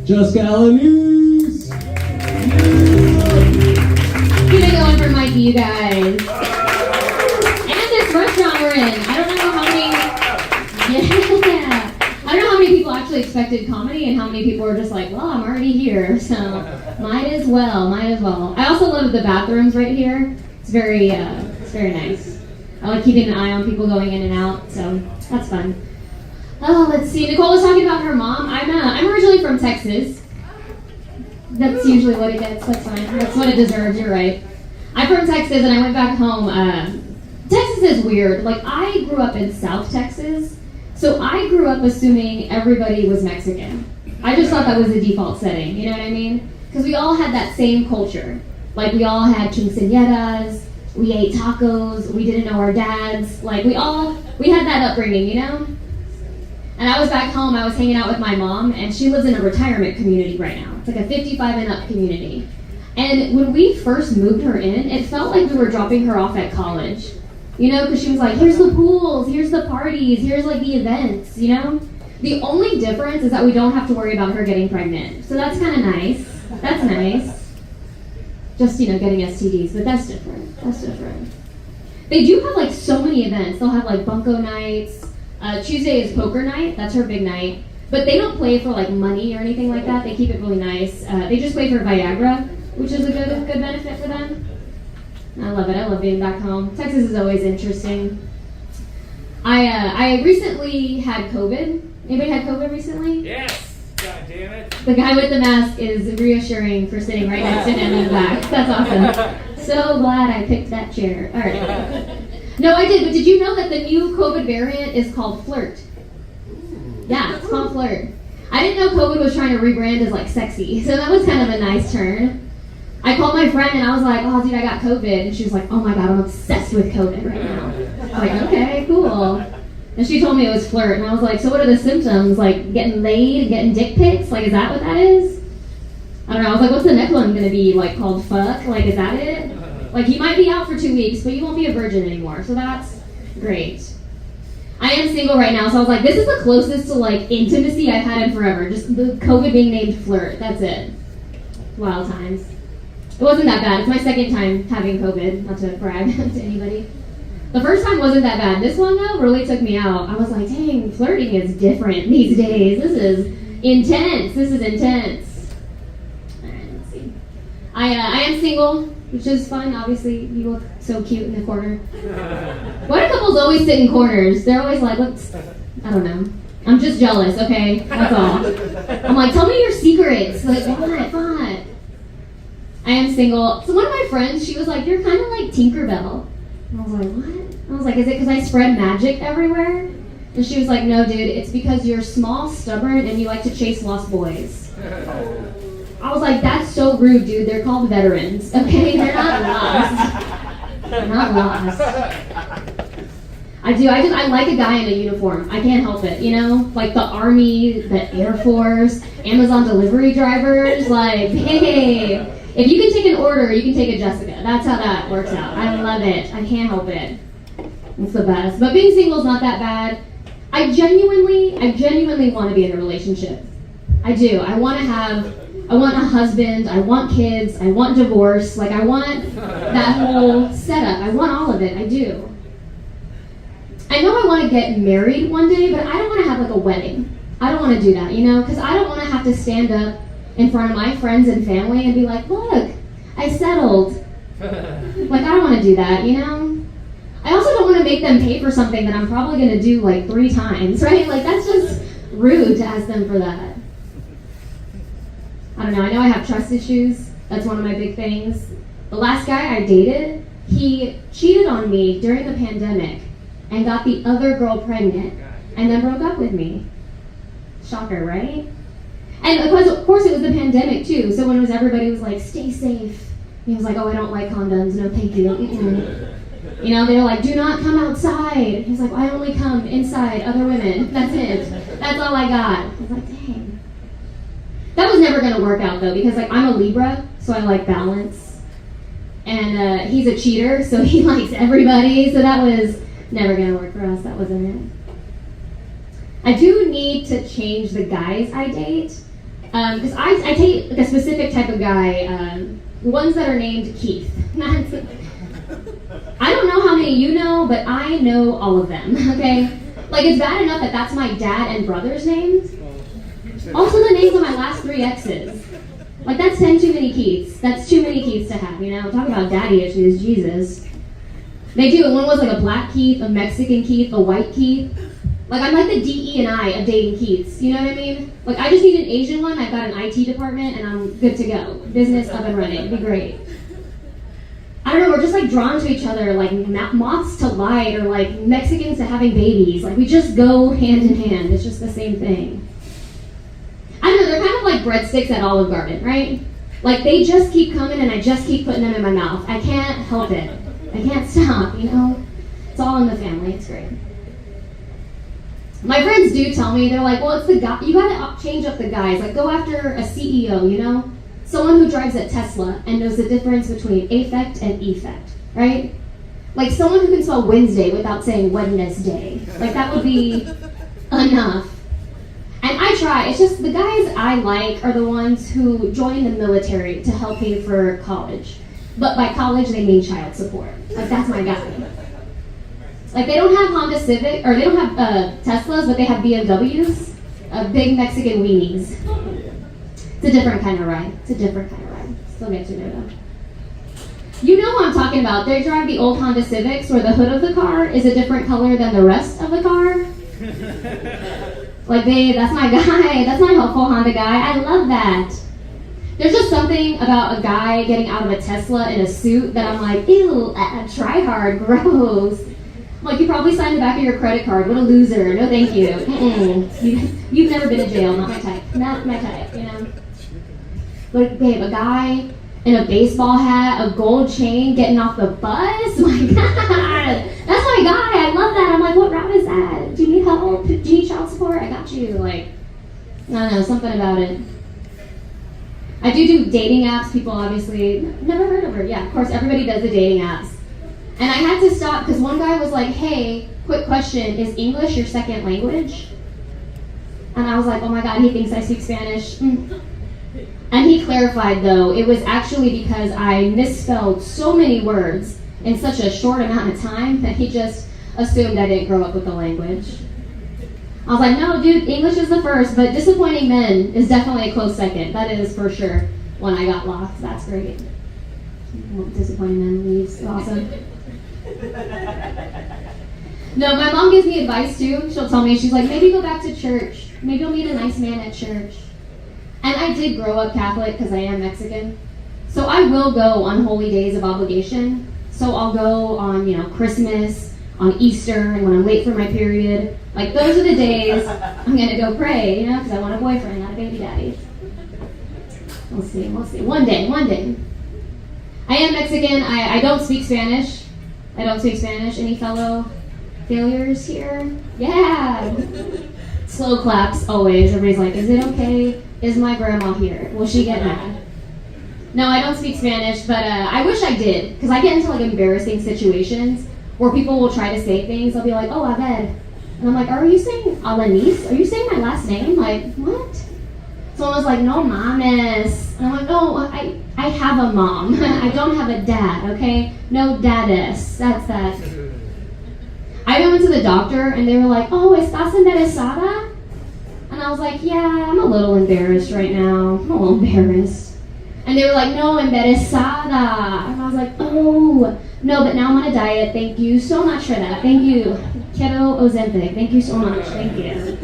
Jessica Alanis. Keep it going for Mike, you guys. And this restaurant we're in. I don't know how many. Yeah. I don't know how many people actually expected comedy and how many people were just like, well, I'm already here, so might as well. I also love the bathrooms right here. It's very nice. I like keeping an eye on people going in and out, so that's fun. Oh, let's see. Nicole was talking about her mom. I'm originally from Texas. That's usually what it gets. That's fine. That's what it deserves. You're right. I'm from Texas, and I went back home. Texas is weird. Like, I grew up in South Texas, so I grew up assuming everybody was Mexican. I just thought that was the default setting. You know what I mean? Because we all had that same culture. Like, we all had quinceañeras. We ate tacos. We didn't know our dads. Like, we had that upbringing, you know? And I was back home, I was hanging out with my mom, and she lives in a retirement community right now. It's like a 55 and up community. And when we first moved her in, it felt like we were dropping her off at college. You know, because she was like, here's the pools, here's the parties, here's like the events, you know? The only difference is that we don't have to worry about her getting pregnant. So that's kind of nice. That's nice. Just, you know, getting STDs, but that's different. They do have like so many events. They'll have like bunko nights. Tuesday is poker night. That's her big night. But they don't play for like money or anything like that. They keep it really nice. They just play for Viagra, which is a good benefit for them. I love it. I love being back home. Texas is always interesting. I recently had COVID. Anybody had COVID recently? Yes. God damn it. The guy with the mask is reassuring for sitting right next to him in the back. That's awesome. So glad I picked that chair. All right. No, I did, but did you know that the new COVID variant is called Flirt? Yeah, it's called Flirt. I didn't know COVID was trying to rebrand as like sexy, so that was kind of a nice turn. I called my friend and I was like, oh dude, I got COVID. And she was like, oh my god, I'm obsessed with COVID right now. I was like, okay, cool. And she told me it was Flirt, and I was like, so what are the symptoms? Like getting laid and getting dick pics? Like, is that what that is? I don't know. I was like, what's the next one gonna be? Like called fuck? Like, is that it? Like, you might be out for 2 weeks, but you won't be a virgin anymore, so that's great. I am single right now, so I was like, this is the closest to, like, intimacy I've had in forever. Just the COVID being named Flirt, that's it. Wild times. It wasn't that bad. It's my second time having COVID, not to brag to anybody. The first time wasn't that bad. This one, though, really took me out. I was like, dang, flirting is different these days. This is intense. All right, let's see. I am single, which is fun. Obviously, you look so cute in the corner. Why do couples always sit in corners? They're always like, I don't know. I'm just jealous, okay? That's all. I'm like, tell me your secrets. Like, what? I am single. So one of my friends, she was like, you're kind of like Tinkerbell. And I was like, what? I was like, is it because I spread magic everywhere? And she was like, no, dude, it's because you're small, stubborn, and you like to chase lost boys. I was like, that's so rude, dude. They're called veterans, okay? They're not lost. They're not lost. I like a guy in a uniform. I can't help it, you know? Like the Army, the Air Force, Amazon delivery drivers. Like, hey, if you can take an order, you can take a Jessica. That's how that works out. I love it. I can't help it. It's the best. But being single is not that bad. I genuinely want to be in a relationship. I do. I want a husband, I want kids, I want divorce, like I want that whole setup. I want all of it, I do. I know I want to get married one day, but I don't want to have like a wedding. I don't want to do that, you know, because I don't want to have to stand up in front of my friends and family and be like, look, I settled. Like, I don't want to do that, you know? I also don't want to make them pay for something that I'm probably going to do like 3 times, right? Like, that's just rude to ask them for that. I don't know, I know I have trust issues. That's one of my big things. The last guy I dated, he cheated on me during the pandemic and got the other girl pregnant and then broke up with me. Shocker, right? And of course it was the pandemic too, so when everybody was like, stay safe. He was like, oh, I don't like condoms, no thank you. You know, they were like, do not come outside. He's like, I only come inside other women. That's it. That's all I got. I was like, dang. That was never gonna work out though, because like I'm a Libra, so I like balance. And he's a cheater, so he likes everybody, so that was never gonna work for us. That wasn't it. I do need to change the guys I date. Because I take like a specific type of guy, ones that are named Keith. I don't know how many you know, but I know all of them, okay? Like, it's bad enough that that's my dad and brother's names. Also the names of my last 3 exes. Like, that's 10 too many Keiths. That's too many Keiths to have, you know? Talk about daddy issues, Jesus. They do. One was like a black Keith, a Mexican Keith, a white Keith. Like, I'm like the DE&I of dating Keiths, you know what I mean? Like, I just need an Asian one, I've got an IT department, and I'm good to go. Business up and running, it'd be great. I don't know, we're just like drawn to each other, like moths to light, or like Mexicans to having babies. Like, we just go hand in hand, it's just the same thing. I don't know, they're kind of like breadsticks at Olive Garden, right? Like, they just keep coming and I just keep putting them in my mouth. I can't help it. I can't stop, you know? It's all in the family, it's great. My friends do tell me, they're like, well, it's the guy, you gotta change up the guys. Like, go after a CEO, you know? Someone who drives a Tesla and knows the difference between affect and effect, right? Like, someone who can spell Wednesday without saying Wednesday. Like, that would be enough. And I try, it's just the guys I like are the ones who join the military to help pay for college. But by college, they mean child support. Like, that's my guy. Like, they don't have Honda Civic, or they don't have Teslas, but they have BMWs, big Mexican weenies. It's a different kind of ride. Still get to know them. You know what I'm talking about. They drive the old Honda Civics where the hood of the car is a different color than the rest of the car. Like, babe, that's my guy. That's my helpful Honda guy. I love that. There's just something about a guy getting out of a Tesla in a suit that I'm like, ew, try hard, gross. Like, you probably signed the back of your credit card. What a loser. No, thank you. You've never been in jail. Not my type. Not my type, you know? But, babe, a guy in a baseball hat, a gold chain, getting off the bus? My God. That's my guy. I love that. I'm like, what route is that? Do you need help? Do you need child support? I got you. Like, I don't know. Something about it. I do dating apps. People obviously never heard of her. Yeah, of course, everybody does the dating apps. And I had to stop because one guy was like, hey, quick question, is English your second language? And I was like, oh my God, he thinks I speak Spanish. And he clarified, though, it was actually because I misspelled so many words in such a short amount of time that he just assumed I didn't grow up with the language. I was like, no, dude, English is the first, but disappointing men is definitely a close second. That is for sure when I got lost. That's great. Disappointing men leaves. Awesome. No, my mom gives me advice too. She'll tell me, she's like, maybe go back to church. Maybe you'll meet a nice man at church. And I did grow up Catholic because I am Mexican. So I will go on holy days of obligation. So I'll go on, you know, Christmas, on Easter, and when I'm late for my period. Like, those are the days I'm going to go pray, you know, because I want a boyfriend, not a baby daddy. We'll see. One day. I am Mexican. I don't speak Spanish. Any fellow failures here? Yeah. Slow claps, always. Everybody's like, is it okay? Is my grandma here? Will she get mad? No, I don't speak Spanish, but I wish I did. Because I get into, like, embarrassing situations where people will try to say things. They'll be like, oh, a ver. And I'm like, are you saying Alanis? Are you saying my last name? Like, what? Someone was like, no mames. And I'm like, no, I have a mom. I don't have a dad, okay? No daddess. That's that. I went to the doctor and they were like, oh, ¿estás embarazada? And I was like, yeah, I'm a little embarrassed right now. I'm a little embarrassed. And they were like, no, embarazada. And I was like, oh, no, but now I'm on a diet. Thank you so much for that. Thank you. Keto Ozempic. Thank you so much. Thank you.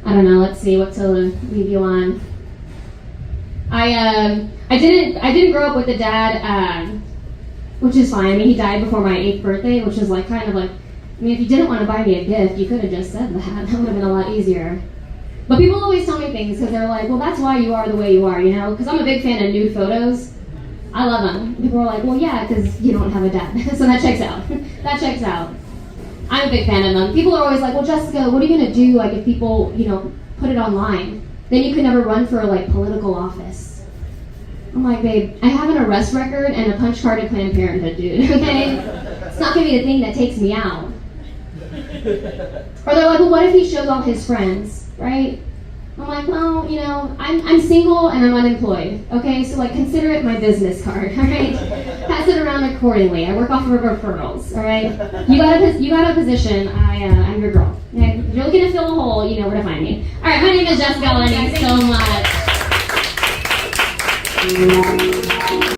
I don't know. Let's see what to leave you on. I didn't grow up with a dad, which is fine. I mean, he died before my 8th birthday, which is like kind of like, I mean, if you didn't want to buy me a gift, you could have just said that. That would have been a lot easier. But people always tell me things because they're like, well, that's why you are the way you are, you know? Because I'm a big fan of nude photos. I love them. People are like, well, yeah, because you don't have a dad. So that checks out. That checks out. I'm a big fan of them. People are always like, well, Jessica, what are you going to do, like, if people, you know, put it online? Then you could never run for, like, political office. I'm like, babe, I have an arrest record and a punch card at Planned Parenthood, dude, okay? It's not going to be the thing that takes me out. Or they're like, well, what if he shows all his friends, right? I'm like, well, you know, I'm single and I'm unemployed. Okay, so like consider it my business card. All right, pass it around accordingly. I work off of referrals. All right, you got a position. I'm your girl. Okay, if you're looking to fill a hole, you know where to find me. All right, my name is Jessica. Thanks so much.